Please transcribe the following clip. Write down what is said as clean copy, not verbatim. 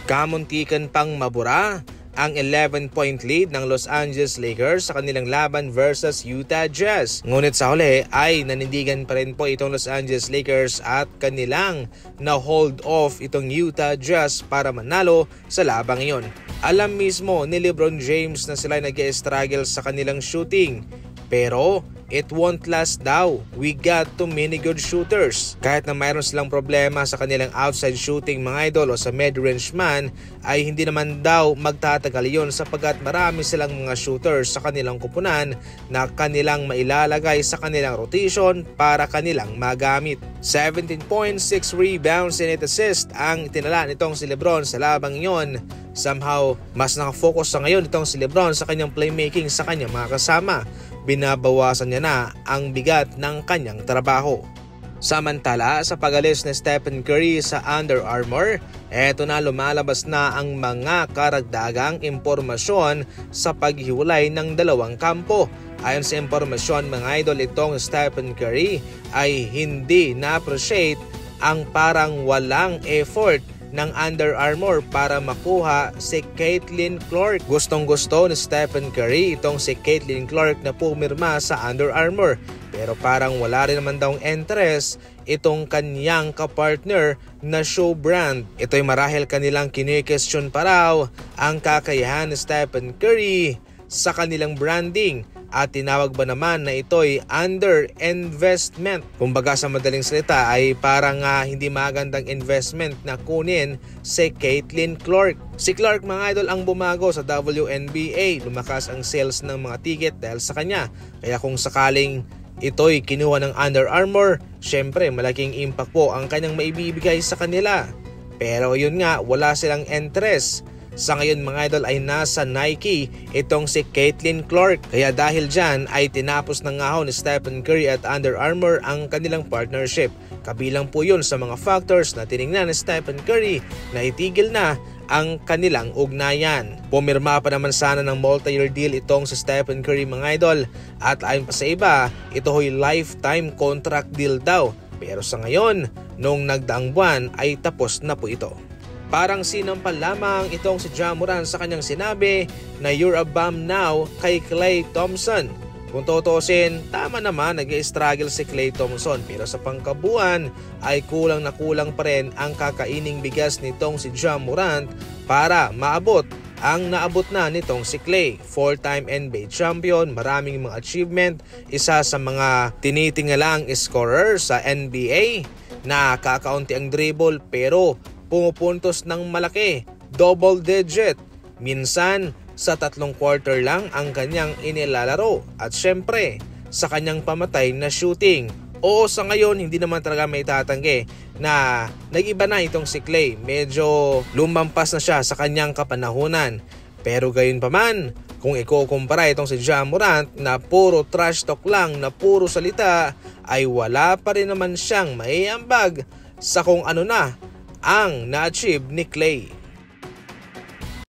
Kamuntikan pang mabura ang 11-point lead ng Los Angeles Lakers sa kanilang laban versus Utah Jazz. Ngunit sa huli ay nanindigan pa rin po itong Los Angeles Lakers at kanilang na-hold off itong Utah Jazz para manalo sa labang iyon. Alam mismo ni LeBron James na sila nag-struggle sa kanilang shooting, pero it won't last daw. We got too many good shooters. Kahit na mayroon silang problema sa kanilang outside shooting mga idol o sa mid-range man, ay hindi naman daw magtatagal yun sapagkat marami silang mga shooters sa kanilang kupunan na kanilang mailalagay sa kanilang rotation para kanilang magamit. 17 points, 6 rebounds and 8 assists ang tinala nitong si LeBron sa labang yon. Somehow, mas nakafocus sa ngayon itong si LeBron sa kanyang playmaking sa kanyang mga kasama. Binabawasan niya na ang bigat ng kanyang trabaho. Samantala, sa pag-alis ni Stephen Curry sa Under Armour, eto na lumalabas na ang mga karagdagang impormasyon sa paghiwalay ng dalawang kampo. Ayon sa impormasyon mga idol, itong Stephen Curry ay hindi na-appreciate ang parang walang effort ng Under Armour para makuha si Caitlin Clark. Gustong-gusto ni Stephen Curry itong si Caitlin Clark na pumirma sa Under Armour, pero parang wala rin naman daw interest itong kanyang kapartner na show brand. Ito'y marahil kanilang kini-question pa raw ang kakayahan ni Stephen Curry sa kanilang branding at tinawag ba naman na ito'y under-investment. Kumbaga sa madaling salita ay parang hindi magandang investment na kunin si Caitlin Clark. Si Clark mga idol ang bumago sa WNBA. Lumakas ang sales ng mga ticket dahil sa kanya. Kaya kung sakaling ito'y kinuha ng Under Armour, syempre malaking impact po ang kanyang maibibigay sa kanila. Pero yun nga, wala silang interest. Sa ngayon mga idol ay nasa Nike itong si Caitlin Clark. Kaya dahil dyan ay tinapos na nga ni Stephen Curry at Under Armour ang kanilang partnership. Kabilang po yun sa mga factors na tiningnan ni Stephen Curry na itigil na ang kanilang ugnayan. Pumirma pa naman sana ng multi-year deal itong si Stephen Curry mga idol. At ayon pa sa iba, ito ay lifetime contract deal daw. Pero sa ngayon, nung nagdaang buwan ay tapos na po ito. Parang sinampal lamang itong si Ja Morant sa kanyang sinabi na you're a bum now kay Klay Thompson. Kung tutusin, tama naman nag-i-struggle si Klay Thompson pero sa pangkabuuan ay kulang na kulang pa rin ang kakaining bigas nitong si Ja Morant para maabot ang naabot na nitong si Klay. 4-time NBA champion, maraming mga achievement, isa sa mga tinitingalang scorer sa NBA na kakaunti ang dribble pero pumupuntos ng malaki, double digit. Minsan sa 3 quarter lang ang kanyang inilalaro at syempre sa kanyang pamatay na shooting. Oo, sa ngayon hindi naman talaga may tatanggi na nag-iba na itong si Klay. Medyo lumampas na siya sa kanyang kapanahunan. Pero gayon pa man, kung ikukumpara itong si Ja Morant na puro trash talk lang, na puro salita, ay wala pa rin naman siyang maiambag sa kung ano na ang na-achieve ni Klay.